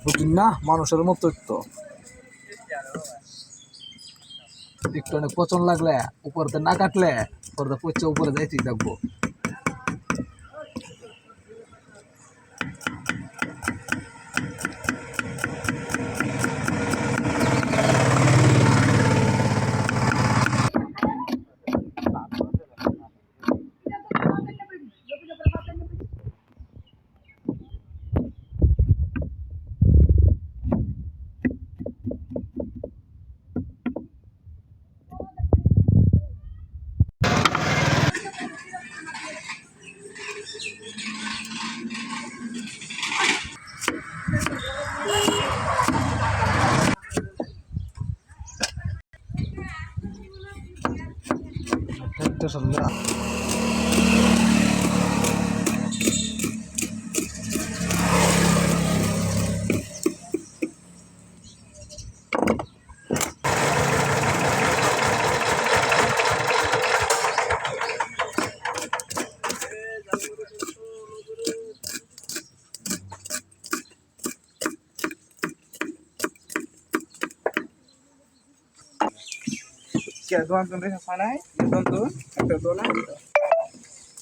বুঝুন না মানুষের মতো তো একটু অনেক পচন লাগলে উপরতে না কাটলে পরে পচে উপরে যাইতেই থাকবো।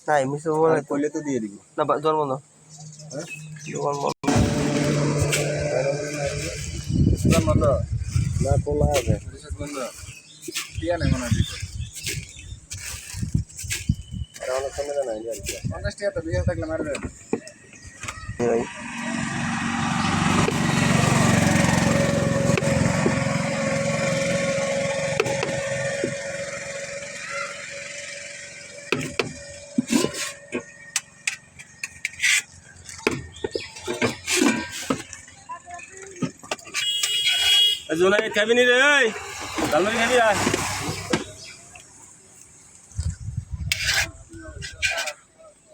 নাই মিশে বলে কইলে তো দিয়ে দিব না জন্ম না জন্ম না কোলা আছে দিয়া নাই মনে দিতে আর অনেক সময় না নাই আর 50 টাকা তো বিয়ে থাকলে মারবে ভাই জোনাই খাবি নি রে এই ডালমারি খাবি আয়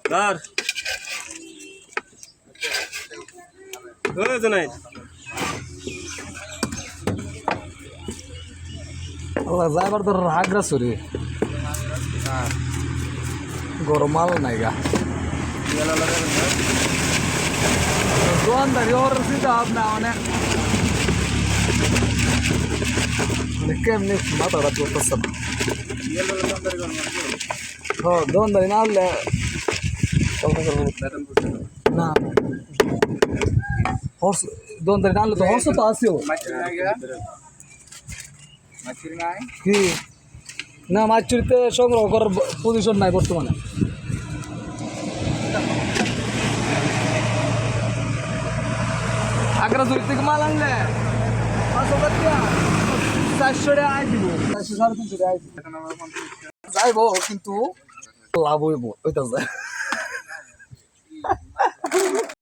ধর ও জোনাই আল্লাহ যাইবার তোর হাগরা সরি গরমাল নাই গা দোকানদারি ওর চিন্তা ভাবনা কেমনি মাথাটা চলতেছে না দোকানদারি না হলে না হর্স দোকানদারি না হলে তো হর্স তো আসিও কি না মাছ চুরিতে সংগ্রহ করার পজিশন নাই বর্তমানে আগ্রা চুরি থেকে মাল আনলে 5,000 টাকা 400 টাকা আয় দিব 400 350 টাকা আয় দিব যাইব কিন্তু লাভ হইব ওইটা যায়